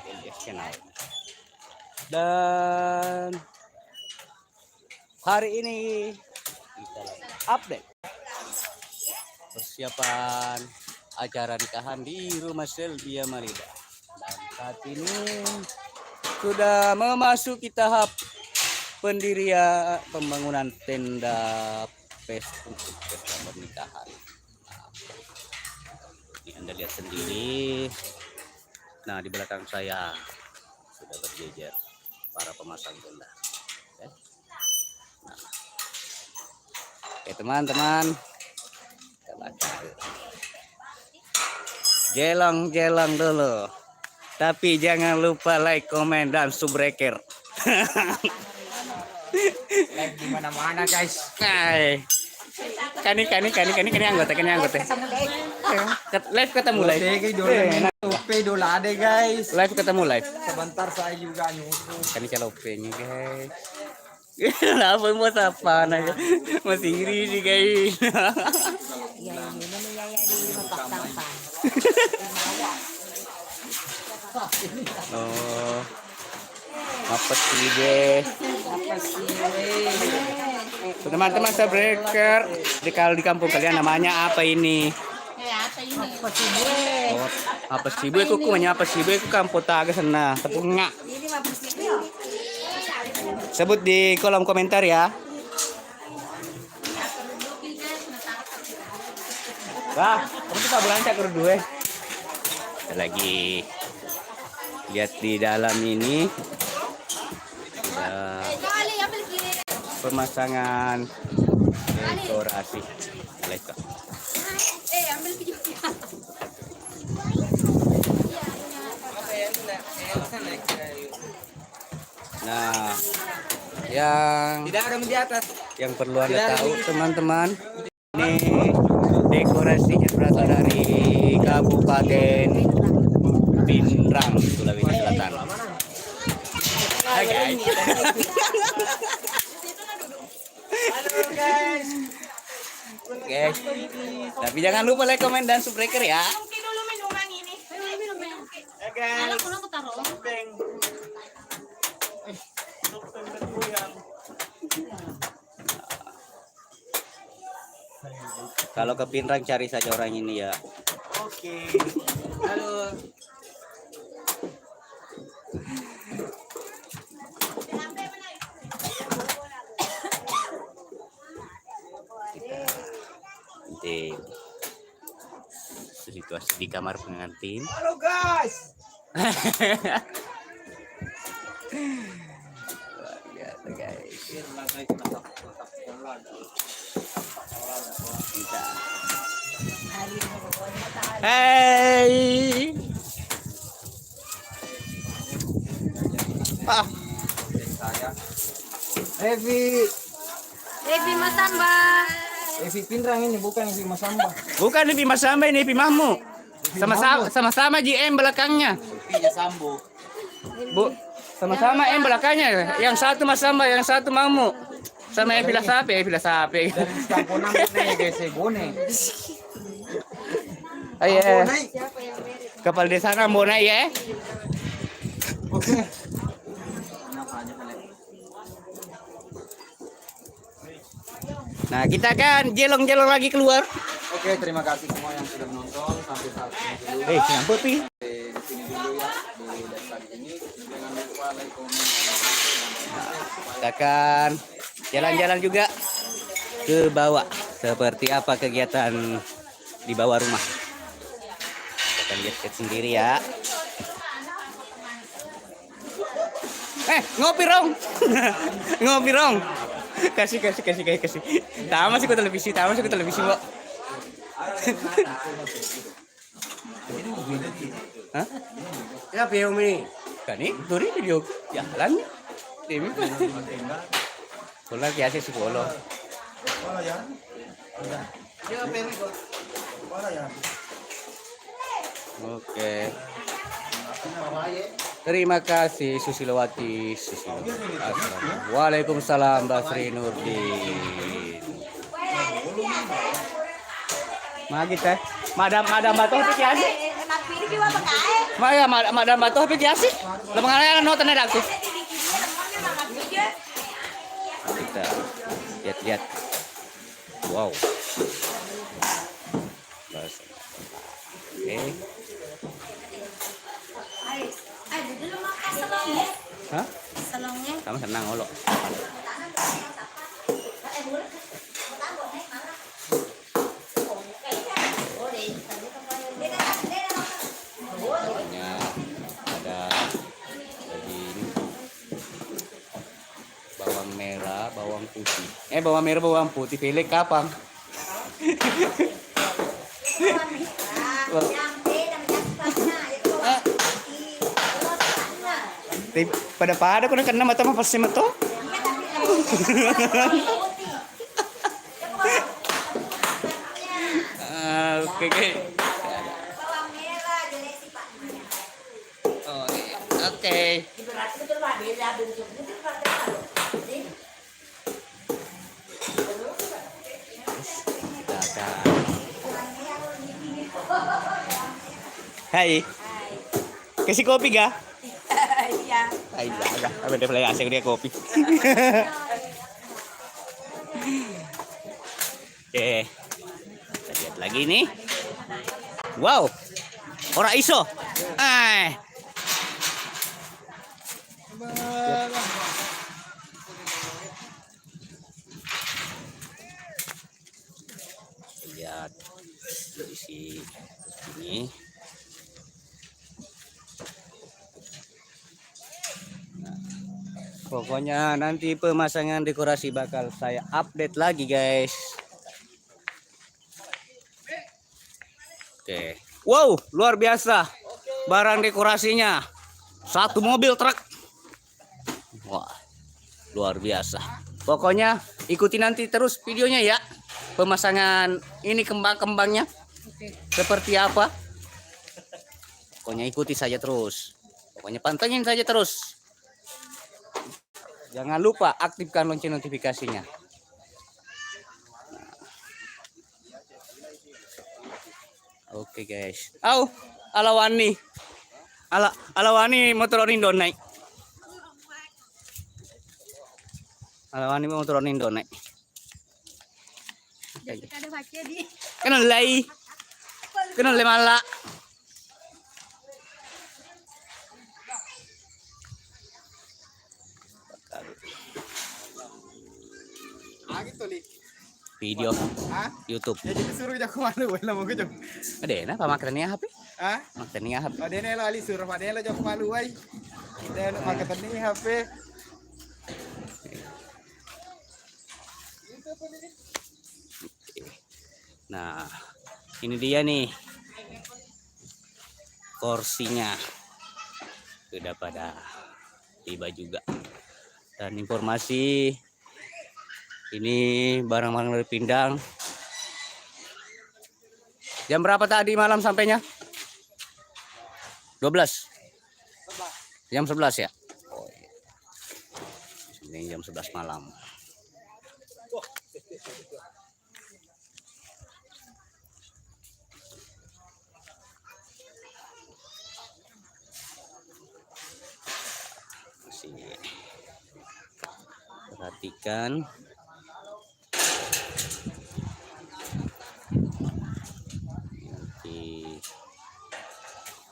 LS Channel. Dan hari ini kita lagi update persiapan acara nikahan di rumah Selvia Marida. Dan saat ini sudah memasuki tahap pendirian pembangunan tenda pesta pernikahan. Ini Anda lihat sendiri. Nah, di belakang saya sudah berjejer para pemasang tenda. Nah, oke teman-teman, jelang-jelang dulu. Tapi jangan lupa like, komen, dan subbreaker. Live di mana-mana guys. Kani anggota. Live ketemu live. Dulu ada guys. Live ketemu live. Sebentar saya juga nyusul. Kani kalau nya guys. Kenapa mau sapa aja? Masih iri sih guys. Ya ini namanya di Bapak Tampan. Oh. Apa sih deh? Teman-teman subbreaker, kalau di kampung kalian namanya apa ini? Oh, apa sih bu? Kuku namanya apa sih bu? Aku kampung taga sana, tepungnya. Sebut di kolom komentar ya. Wah, kamu tuh kaburan cak berdua. Lagi lihat di dalam ini ada pemasangan dekorasi. Nah, yang Tidak ada di atas. yang perlu Anda tahu teman-teman, ini dekorasinya berasal dari Kabupaten Pinrang, Sulawesi Selatan. Hai guys. Halo guys. Oke. Tapi jangan lupa like, komen, dan subbreaker ya. Dulu minuman ini. Minum. Ya guys. Aku taruh. Kalau ke Pinrang cari saja orang ini ya. Oke. Halo. Nanti situasi di kamar pengantin. Halo guys. Luar biasa guys. Kita. Hey. Saya. Evi Masamba. Evi Pinrang ini bukan Evi Masamba. Bukan ini Mas Samba, ini Mahmu. Sama-sama JM belakangnya. Evinya Sambo. Bu, sama-sama M belakangnya. Yang satu Mas Samba, yang satu Mahmu. Sama Evi Lasape. Dari Kampunang ini guys, Bone. Ayo. Kepala desa Nambona ya. Oke. Nah, kita kan jelong-jelong lagi keluar. Oke, terima kasih semua yang sudah menonton sampai saat ini dulu. Nyambut nih. Di sini dulu ya di desa ini. Jangan lupa like, komen. Kita kan jalan-jalan juga ke bawah. Seperti apa kegiatan di bawah rumah. Kita lihat sendiri ya. Ngopi rong. Ngopi rong. Kasih. Tamas ikut televisi, Mbok. Hah? Ya, film ini. Kan ini turi video jalan. Demi pa. Wala kaya si polo. Oke. Terima kasih Susilowati. Waalaikumsalam Basri Nurdin. Magi teh. Madam batu itu kian. Enak pilih juga pakai. Maya madam batu tapi biasa. Lemang ala no tanah aku. Kita lihat. Wow. Bas. Oke. Hah? Salongnya. Kamu senang olo. Pokoknya ada daging, bawang merah, bawang putih. Bawang merah, bawang putih pilih kapan? Pada ko na mata mapasi mo to. Oke. Oh, oke. Hai. Kasih kopi ga? Iya. Ay, laga. Abang dia play asik dia kopi. Oke. Kita lihat lagi nih. Wow. Ora iso. Lihat isi ini. Pokoknya nanti pemasangan dekorasi bakal saya update lagi guys. Oke. Wow, luar biasa. Barang dekorasinya. Satu mobil truk. Wah, luar biasa. Pokoknya ikuti nanti terus videonya ya. Pemasangan ini kembang-kembangnya. Seperti apa. Pokoknya ikuti saja terus. Pokoknya pantengin saja terus. Jangan lupa aktifkan lonceng notifikasinya. Oke guys. Alawani. Alawani motor Indo naik. Alawani motor Indo naik. Kenal lay. Kenal lemala. Video YouTube. Jadi suruh jak malu lah mau kejong. Ada na pamakrannya HP? Ah? Makrannya HP. Ada ni lah ali suruh pada lah jak malu ai. Dan makan ni HP. Nah, ini dia nih. Kursinya sudah pada tiba juga. Dan informasi ini barang-barang dari Pindang. Jam berapa tadi malam sampainya? 12. Jam 11 ya? Oh, iya. Ini jam 11 malam. Masih perhatikan.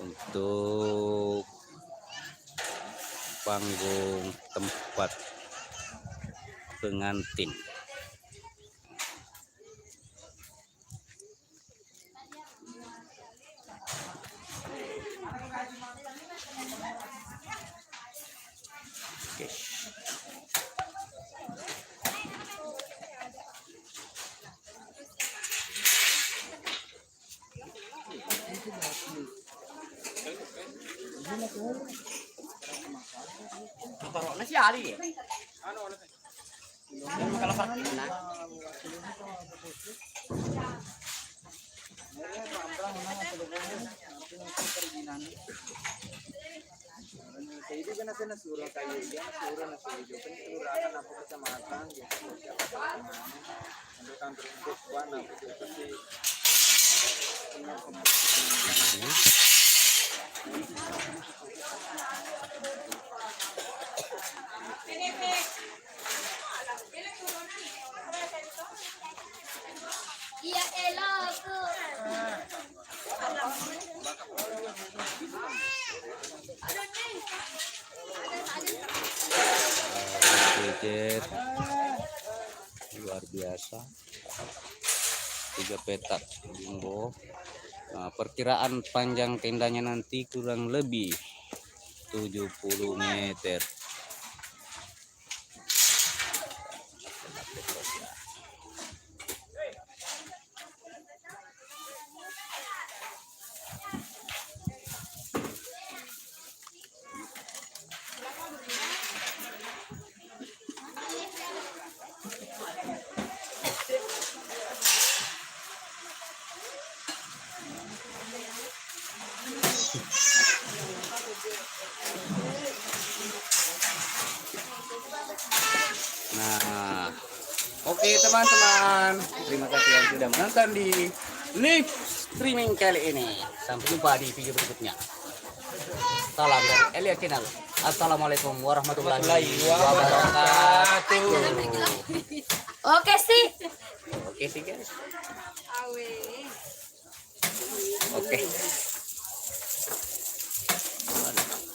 Untuk panggung tempat pengantin. Oke. Taruhnya sih Ali ya. Kalau sakit nah. Jadi kan ada surah kayu dia surah nasi hijau kan kelurahan apa kecamatan gitu. Untuk kantor Puswan apa itu sih. budget luar biasa. 3 petak jumbo. Nah, perkiraan panjang tendanya nanti kurang lebih 70 meter. Nah, oke teman-teman, terima kasih yang sudah menonton di live streaming kali ini. Sampai jumpa di video berikutnya. Salam dari Elia Channel. Assalamualaikum warahmatullahi wabarakatuh. Oke sih. Oke sih guys. Oke.